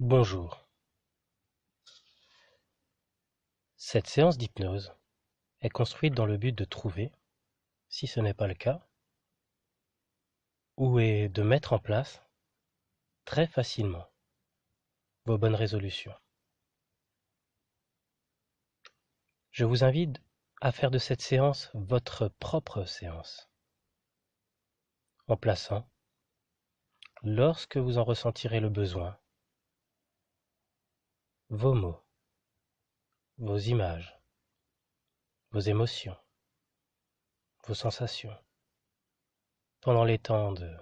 Bonjour. Cette séance d'hypnose est construite dans le but de trouver, si ce n'est pas le cas, ou est de mettre en place très facilement vos bonnes résolutions. Je vous invite à faire de cette séance votre propre séance, en plaçant, lorsque vous en ressentirez le besoin, vos mots, vos images, vos émotions, vos sensations, pendant les temps de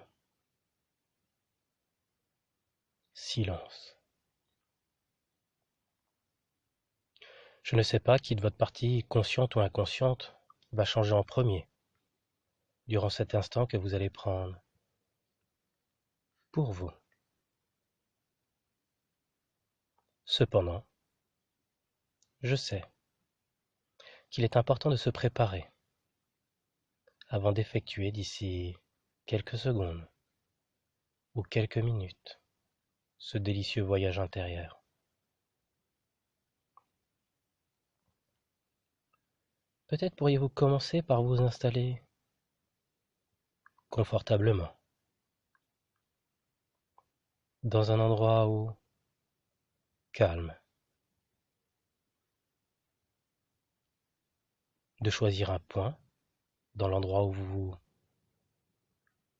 silence. Je ne sais pas qui de votre partie, consciente ou inconsciente, va changer en premier durant cet instant que vous allez prendre pour vous. Cependant, je sais qu'il est important de se préparer avant d'effectuer d'ici quelques secondes ou quelques minutes ce délicieux voyage intérieur. Peut-être pourriez-vous commencer par vous installer confortablement dans un endroit où calme, de choisir un point dans l'endroit où vous vous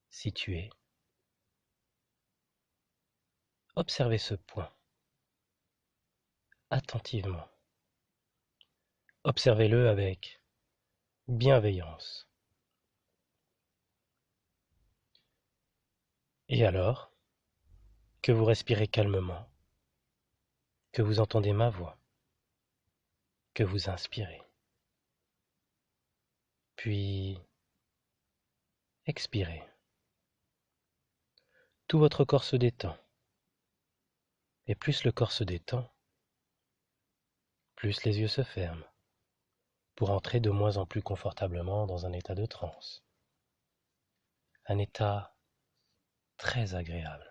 situez. Observez ce point attentivement. Observez-le avec bienveillance. Et alors, que vous respirez calmement, que vous entendez ma voix, que vous inspirez. Puis, expirez. Tout votre corps se détend. Et plus le corps se détend, plus les yeux se ferment, pour entrer de moins en plus confortablement dans un état de transe. Un état très agréable.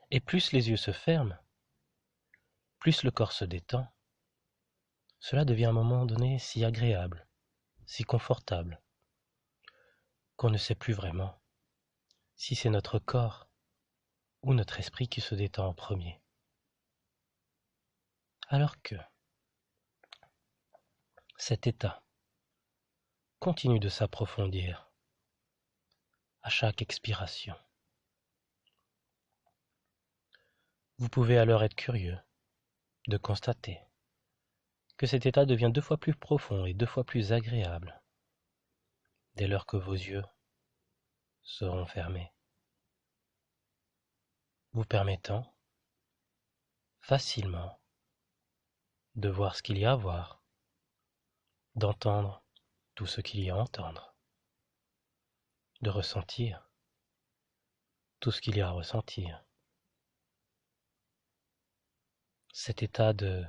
Et plus les yeux se ferment, plus le corps se détend, cela devient à un moment donné si agréable, si confortable, qu'on ne sait plus vraiment si c'est notre corps ou notre esprit qui se détend en premier. Alors que cet état continue de s'approfondir à chaque expiration. Vous pouvez alors être curieux de constater que cet état devient 2 fois plus profond et 2 fois plus agréable dès lors que vos yeux seront fermés, vous permettant facilement de voir ce qu'il y a à voir, d'entendre tout ce qu'il y a à entendre, de ressentir tout ce qu'il y a à ressentir. Cet état de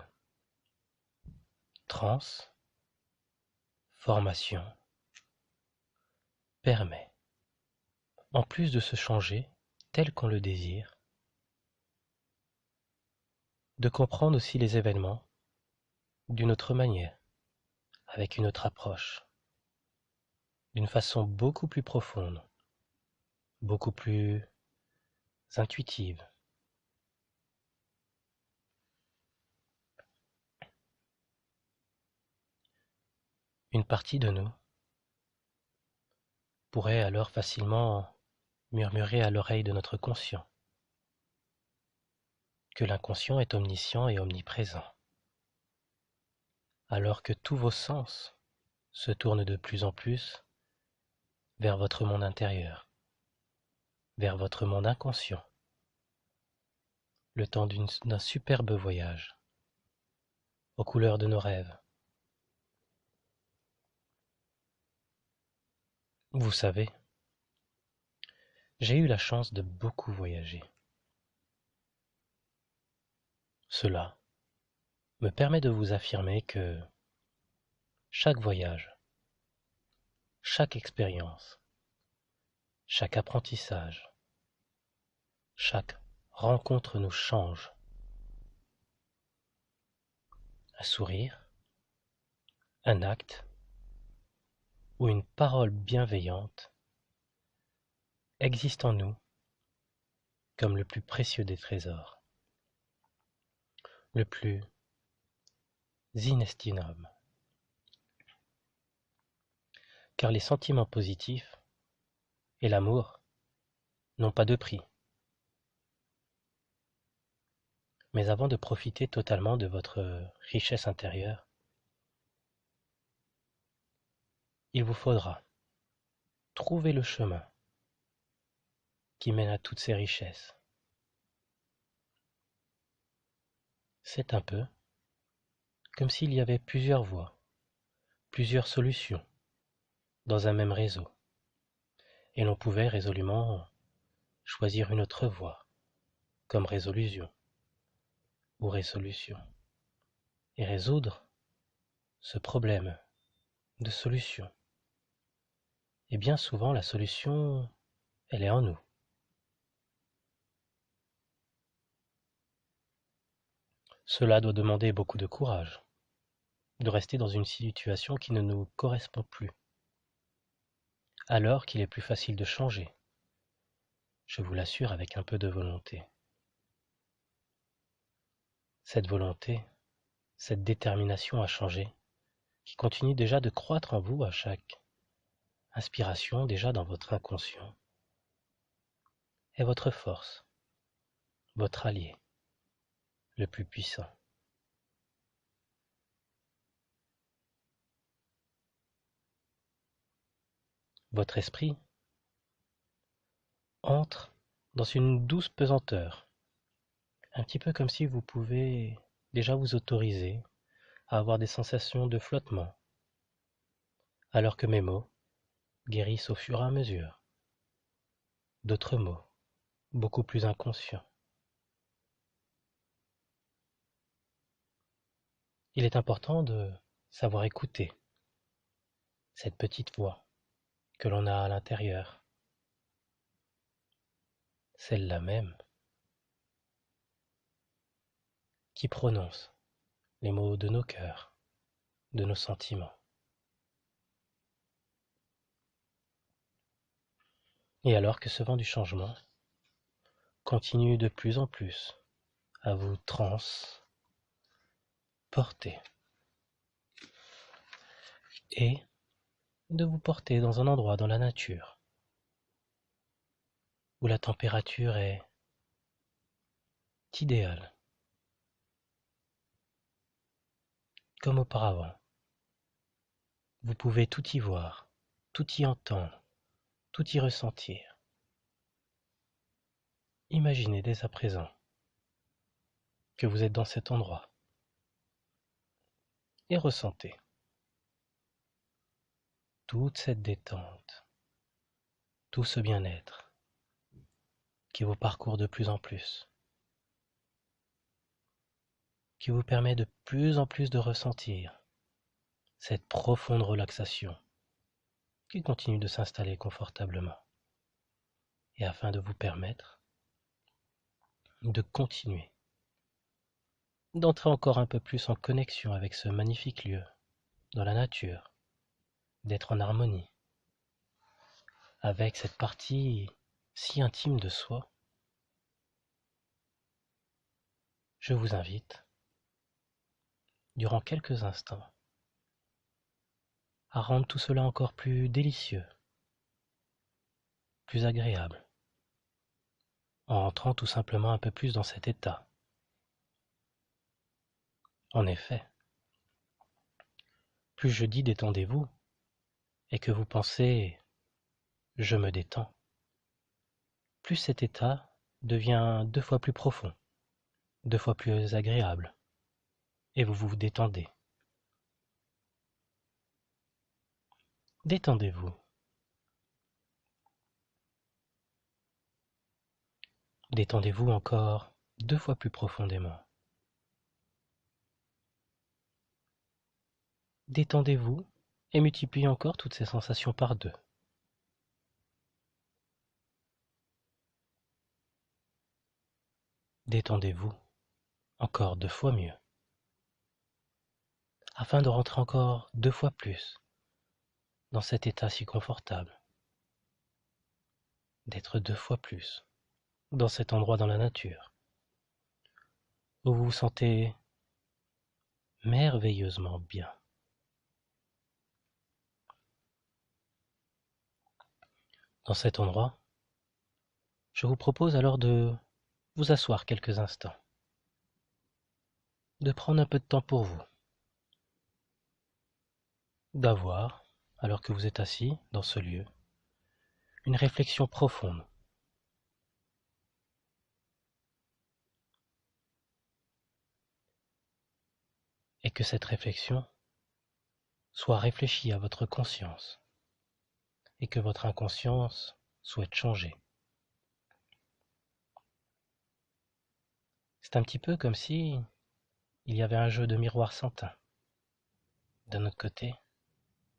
transe, formation, permet, en plus de se changer tel qu'on le désire, de comprendre aussi les événements d'une autre manière, avec une autre approche, d'une façon beaucoup plus profonde, beaucoup plus intuitive. Une partie de nous pourrait alors facilement murmurer à l'oreille de notre conscient que l'inconscient est omniscient et omniprésent, alors que tous vos sens se tournent de plus en plus vers votre monde intérieur, vers votre monde inconscient, le temps d'un superbe voyage, aux couleurs de nos rêves. Vous savez, j'ai eu la chance de beaucoup voyager. Cela me permet de vous affirmer que chaque voyage, chaque expérience, chaque apprentissage Chaque rencontre nous change. Un sourire, un acte ou une parole bienveillante existe en nous comme le plus précieux des trésors, le plus inestimable. Car les sentiments positifs et l'amour n'ont pas de prix. Mais avant de profiter totalement de votre richesse intérieure, il vous faudra trouver le chemin qui mène à toutes ces richesses. C'est un peu comme s'il y avait plusieurs voies, plusieurs solutions dans un même réseau, et l'on pouvait résolument choisir une autre voie, comme résolution ou résolution, et résoudre ce problème de solution. Et bien souvent, la solution, elle est en nous. Cela doit demander beaucoup de courage, de rester dans une situation qui ne nous correspond plus, alors qu'il est plus facile de changer, je vous l'assure, avec un peu de volonté. Cette volonté, cette détermination à changer, qui continue déjà de croître en vous à chaque inspiration, déjà dans votre inconscient, est votre force, votre allié, le plus puissant. Votre esprit entre dans une douce pesanteur, un petit peu comme si vous pouvez déjà vous autoriser à avoir des sensations de flottement, alors que mes mots guérissent au fur et à mesure d'autres mots, beaucoup plus inconscients. Il est important de savoir écouter cette petite voix que l'on a à l'intérieur, celle-là même qui prononce les mots de nos cœurs, de nos sentiments. Et alors que ce vent du changement continue de plus en plus à vous transporter et de vous porter dans un endroit dans la nature où la température est idéale, comme auparavant. Vous pouvez tout y voir, tout y entendre, tout y ressentir. Imaginez dès à présent que vous êtes dans cet endroit et ressentez toute cette détente, tout ce bien-être qui vous parcourt de plus en plus, qui vous permet de plus en plus de ressentir cette profonde relaxation qui continue de s'installer confortablement, et afin de vous permettre de continuer, d'entrer encore un peu plus en connexion avec ce magnifique lieu dans la nature, d'être en harmonie avec cette partie si intime de soi, je vous invite, durant quelques instants, à rendre tout cela encore plus délicieux, plus agréable, en entrant tout simplement un peu plus dans cet état. En effet, plus je dis détendez-vous, et que vous pensez je me détends, plus cet état devient 2 fois plus profond, 2 fois plus agréable, et vous vous détendez. Détendez-vous. Détendez-vous encore 2 fois plus profondément. Détendez-vous et multipliez encore toutes ces sensations par 2. Détendez-vous encore 2 fois mieux, afin de rentrer encore 2 fois plus dans cet état si confortable, d'être 2 fois plus dans cet endroit dans la nature, où vous vous sentez merveilleusement bien. Dans cet endroit, je vous propose alors de vous asseoir quelques instants, de prendre un peu de temps pour vous, d'avoir, alors que vous êtes assis dans ce lieu, une réflexion profonde. Et que cette réflexion soit réfléchie à votre conscience, et que votre inconscience souhaite changer. C'est un petit peu comme si il y avait un jeu de miroir sans teint. D'un autre côté,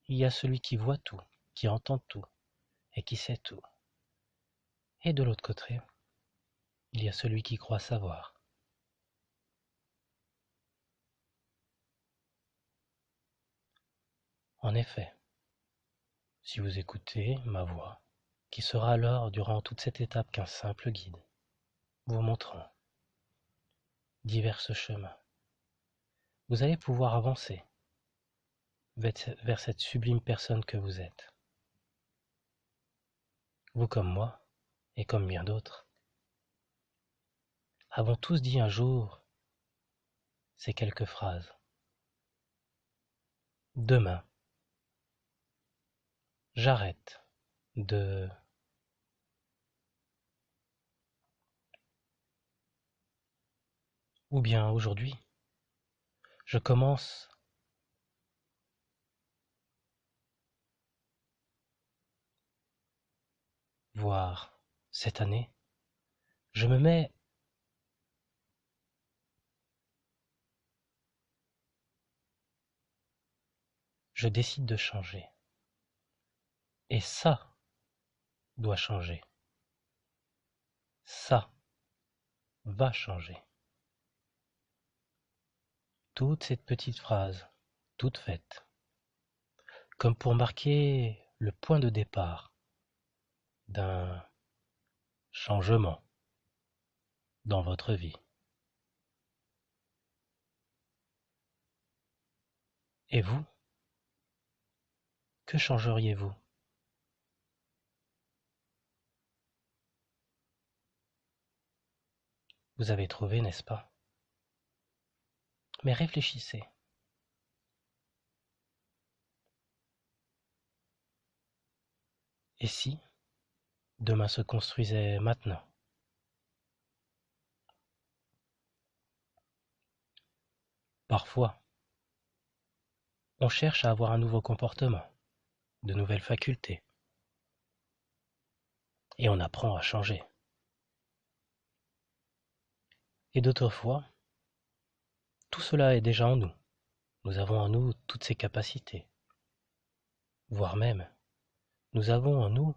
il y a celui qui voit tout, qui entend tout, et qui sait tout. Et de l'autre côté, il y a celui qui croit savoir. En effet, si vous écoutez ma voix, qui sera alors durant toute cette étape qu'un simple guide, vous montrant divers chemins, vous allez pouvoir avancer vers cette sublime personne que vous êtes. Vous comme moi, et comme bien d'autres, avons tous dit un jour ces quelques phrases. Demain, j'arrête de... Ou bien aujourd'hui, je commence voire cette année, je me mets je décide de changer. Et ça doit changer. Ça va changer. Toute cette petite phrase, toute faite, comme pour marquer le point de départ d'un changement dans votre vie. Et vous, que changeriez-vous? Vous avez trouvé, n'est-ce pas? Mais réfléchissez. Et si demain se construisait maintenant? Parfois, on cherche à avoir un nouveau comportement, de nouvelles facultés, et on apprend à changer. Et d'autres fois, tout cela est déjà en nous. Nous avons en nous toutes ces capacités. Voire même, nous avons en nous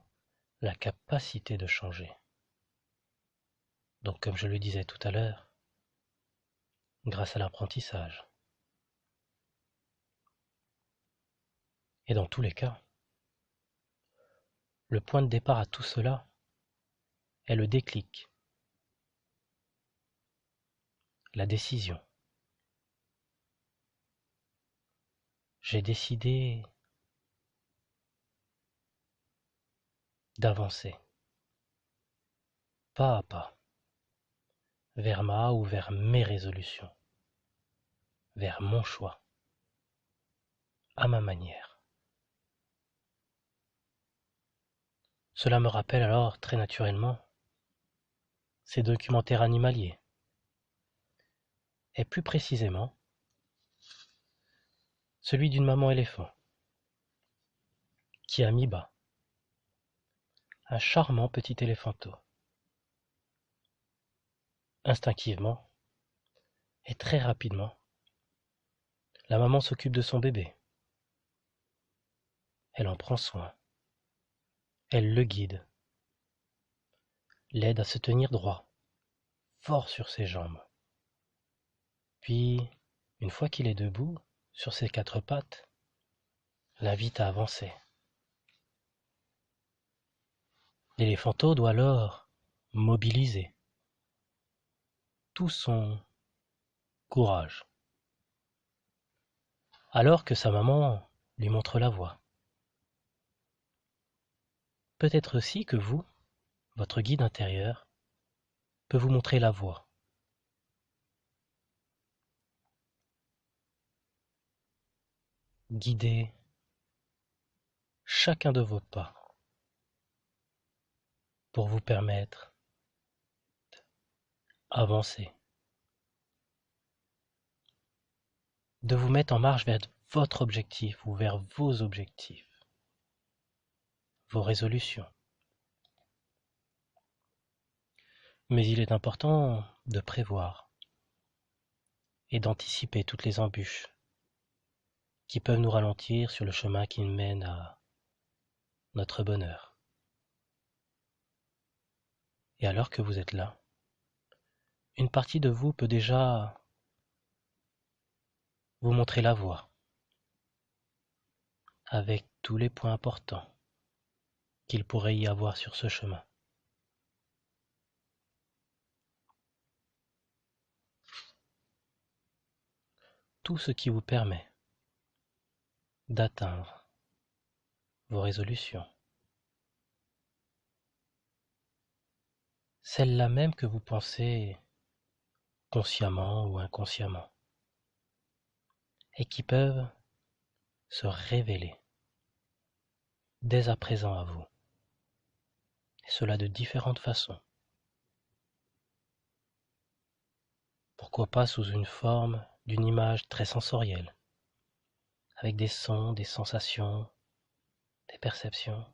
la capacité de changer. Donc, comme je le disais tout à l'heure, grâce à l'apprentissage. Et dans tous les cas, le point de départ à tout cela est le déclic, la décision. J'ai décidé d'avancer, pas à pas, vers ma ou vers mes résolutions, vers mon choix, à ma manière. Cela me rappelle alors très naturellement ces documentaires animaliers, et plus précisément celui d'une maman éléphant qui a mis bas un charmant petit éléphanteau. Instinctivement et très rapidement, la maman s'occupe de son bébé. Elle en prend soin. Elle le guide, l'aide à se tenir droit, fort sur ses jambes. Puis, une fois qu'il est debout, sur ses quatre pattes, l'invite à avancer. L'éléphanteau doit alors mobiliser tout son courage, alors que sa maman lui montre la voie. Peut-être aussi que vous, votre guide intérieur, peut vous montrer la voie. Guider chacun de vos pas pour vous permettre d'avancer, de vous mettre en marche vers votre objectif ou vers vos objectifs, vos résolutions. Mais il est important de prévoir et d'anticiper toutes les embûches qui peuvent nous ralentir sur le chemin qui mène à notre bonheur. Et alors que vous êtes là, une partie de vous peut déjà vous montrer la voie, avec tous les points importants qu'il pourrait y avoir sur ce chemin. Tout ce qui vous permet d'atteindre vos résolutions. Celles-là même que vous pensez consciemment ou inconsciemment, et qui peuvent se révéler dès à présent à vous, et cela de différentes façons. Pourquoi pas sous une forme d'une image très sensorielle, avec des sons, des sensations, des perceptions.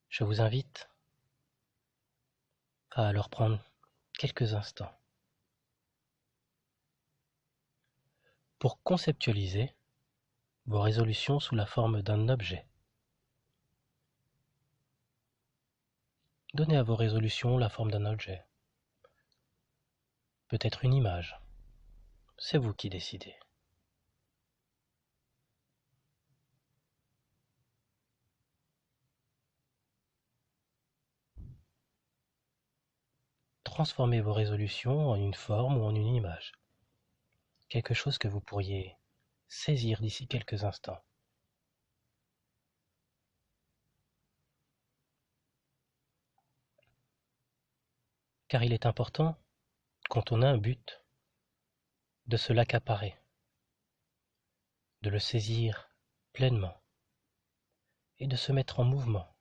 Je vous invite à alors prendre quelques instants pour conceptualiser vos résolutions sous la forme d'un objet. Donnez à vos résolutions la forme d'un objet. Peut-être une image. C'est vous qui décidez. Transformez vos résolutions en une forme ou en une image. Quelque chose que vous pourriez saisir d'ici quelques instants. Car il est important, quand on a un but, de se l'accaparer, de le saisir pleinement et de se mettre en mouvement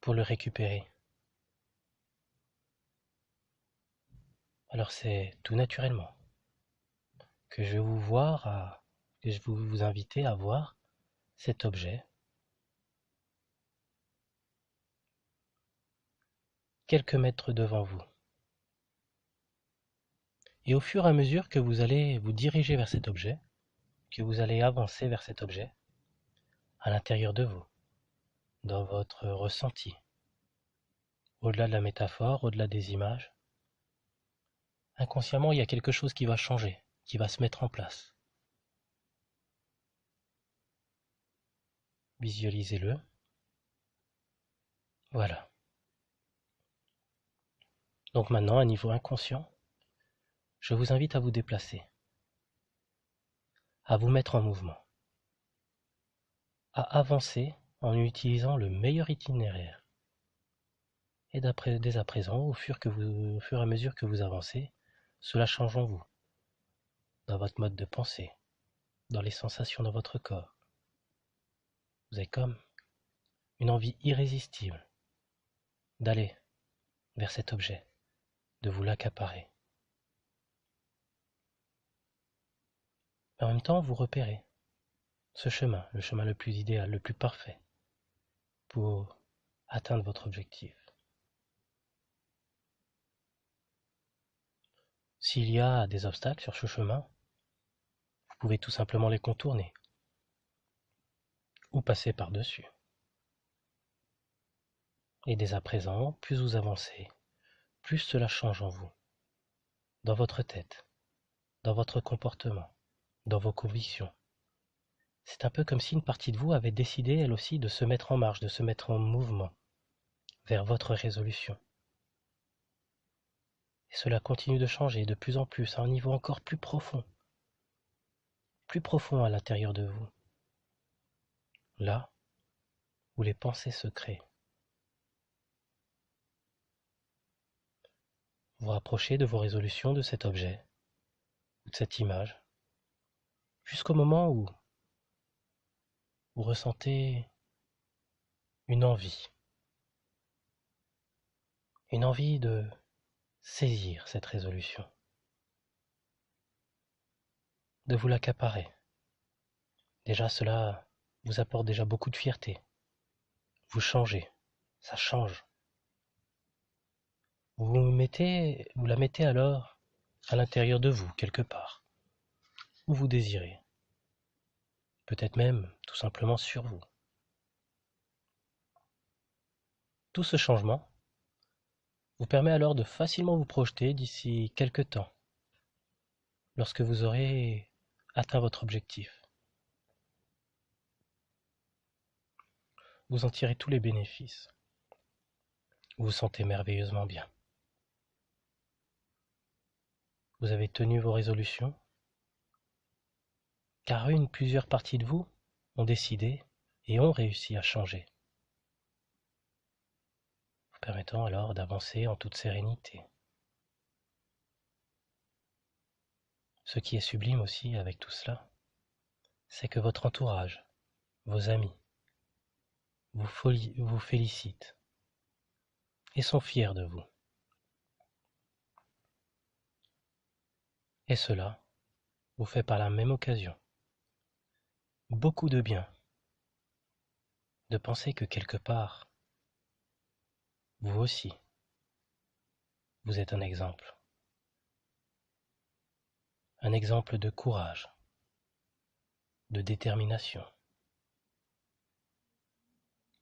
pour le récupérer. Alors c'est tout naturellement que je vais vous inviter à voir cet objet quelques mètres devant vous. Et au fur et à mesure que vous allez vous diriger vers cet objet, que vous allez avancer vers cet objet, à l'intérieur de vous, dans votre ressenti, au-delà de la métaphore, au-delà des images, inconsciemment, il y a quelque chose qui va changer, qui va se mettre en place. Visualisez-le. Voilà. Donc maintenant, à niveau inconscient, je vous invite à vous déplacer, à vous mettre en mouvement, à avancer en utilisant le meilleur itinéraire. Et dès à présent, au fur et à mesure que vous avancez, cela change en vous, dans votre mode de pensée, dans les sensations dans votre corps. Vous avez comme une envie irrésistible d'aller vers cet objet, de vous l'accaparer. En même temps, vous repérez ce chemin, le chemin le plus idéal, le plus parfait pour atteindre votre objectif. S'il y a des obstacles sur ce chemin, Vous pouvez tout simplement les contourner ou passer par-dessus. Et dès à présent, plus vous avancez, plus cela change en vous, dans votre tête, dans votre comportement, dans vos convictions. C'est un peu comme si une partie de vous avait décidé, elle aussi, de se mettre en marche, de se mettre en mouvement vers votre résolution. Et cela continue de changer de plus en plus à un niveau encore plus profond à l'intérieur de vous, là où les pensées se créent. Vous rapprochez de vos résolutions de cet objet, ou de cette image, jusqu'au moment où vous ressentez une envie de saisir cette résolution, de vous l'accaparer. Déjà, cela vous apporte déjà beaucoup de fierté. Vous changez, ça change. Vous la mettez alors à l'intérieur de vous, quelque part, où vous désirez. Peut-être même tout simplement sur vous. Tout ce changement vous permet alors de facilement vous projeter d'ici quelque temps, lorsque vous aurez atteint votre objectif. Vous en tirez tous les bénéfices. Vous vous sentez merveilleusement bien. Vous avez tenu vos résolutions, car plusieurs parties de vous ont décidé et ont réussi à changer, vous permettant alors d'avancer en toute sérénité. Ce qui est sublime aussi avec tout cela, c'est que votre entourage, vos amis, vous félicitent et sont fiers de vous. Et cela vous fait par la même occasion beaucoup de bien de penser que quelque part, vous aussi, vous êtes un exemple de courage, de détermination,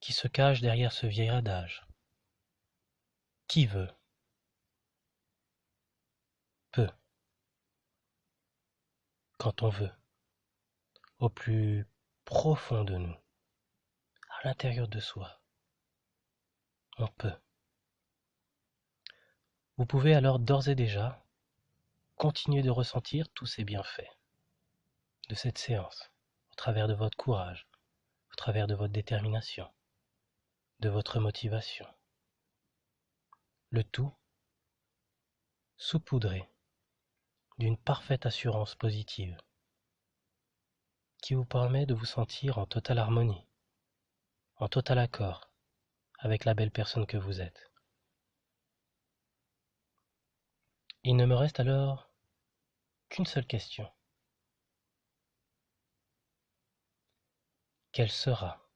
qui se cache derrière ce vieil adage. Qui veut, peut, quand on veut, au plus profond de nous, à l'intérieur de soi, on peut. Vous pouvez alors d'ores et déjà continuer de ressentir tous ces bienfaits de cette séance, au travers de votre courage, au travers de votre détermination, de votre motivation. Le tout saupoudré d'une parfaite assurance positive qui vous permet de vous sentir en totale harmonie, en total accord avec la belle personne que vous êtes. Il ne me reste alors qu'une seule question. Quelle sera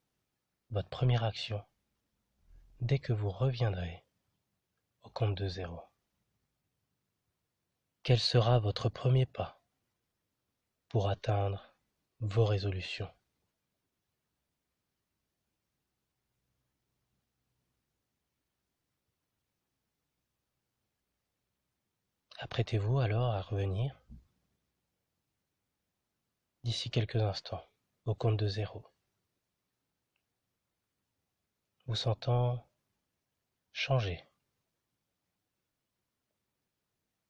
votre première action dès que vous reviendrez au compte de 0? Quel sera votre premier pas pour atteindre vos résolutions? Apprêtez-vous alors à revenir d'ici quelques instants au compte de 0, vous sentant changer,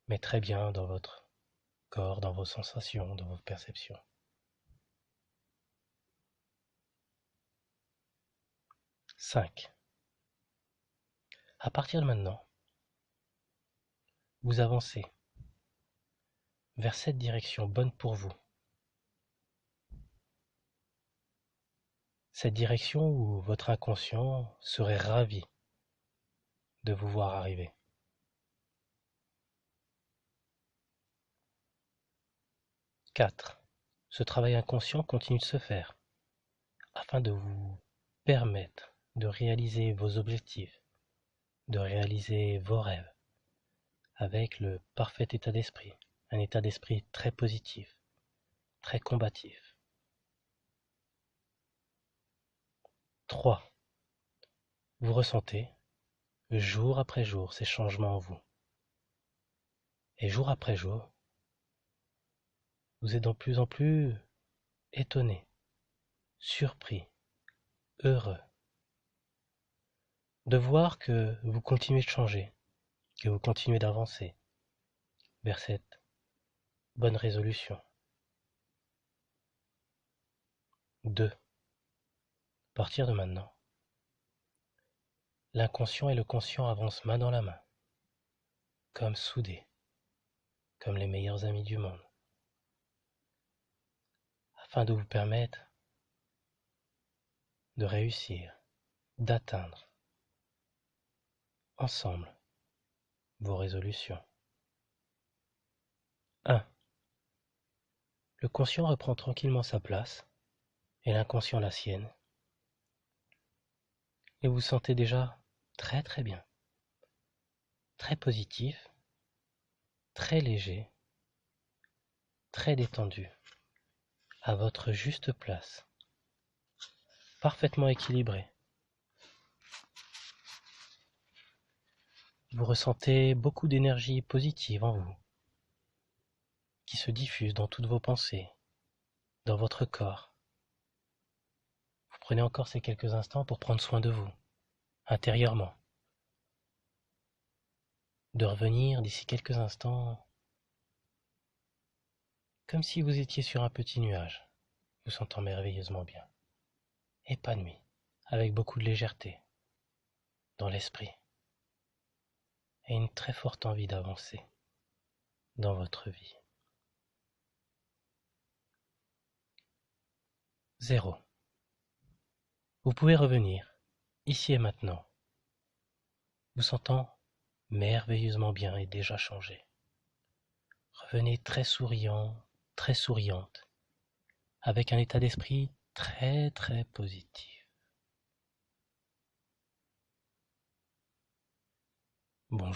mais très bien dans votre corps, dans vos sensations, dans vos perceptions. 5. À partir de maintenant, vous avancez vers cette direction bonne pour vous. Cette direction où votre inconscient serait ravi de vous voir arriver. 4. Ce travail inconscient continue de se faire afin de vous permettre de réaliser vos objectifs, de réaliser vos rêves avec le parfait état d'esprit, un état d'esprit très positif, très combatif. 3. Vous ressentez, jour après jour, ces changements en vous. Et jour après jour, vous êtes de plus en plus étonné, surpris, heureux de voir que vous continuez de changer, que vous continuez d'avancer vers cette bonne résolution. 2. À partir de maintenant, l'inconscient et le conscient avancent main dans la main, comme soudés, comme les meilleurs amis du monde, afin de vous permettre de réussir, d'atteindre, ensemble, vos résolutions. 1. Le conscient reprend tranquillement sa place, et l'inconscient la sienne, et vous sentez déjà très très bien, très positif, très léger, très détendu, à votre juste place, parfaitement équilibré. Vous ressentez beaucoup d'énergie positive en vous, qui se diffuse dans toutes vos pensées, dans votre corps. Vous prenez encore ces quelques instants pour prendre soin de vous, intérieurement. De revenir d'ici quelques instants, comme si vous étiez sur un petit nuage, vous sentant merveilleusement bien, épanoui, avec beaucoup de légèreté, dans l'esprit, et une très forte envie d'avancer dans votre vie. 0. Vous pouvez revenir, ici et maintenant, vous sentant merveilleusement bien et déjà changé. Revenez très souriant, très souriante, avec un état d'esprit très très positif.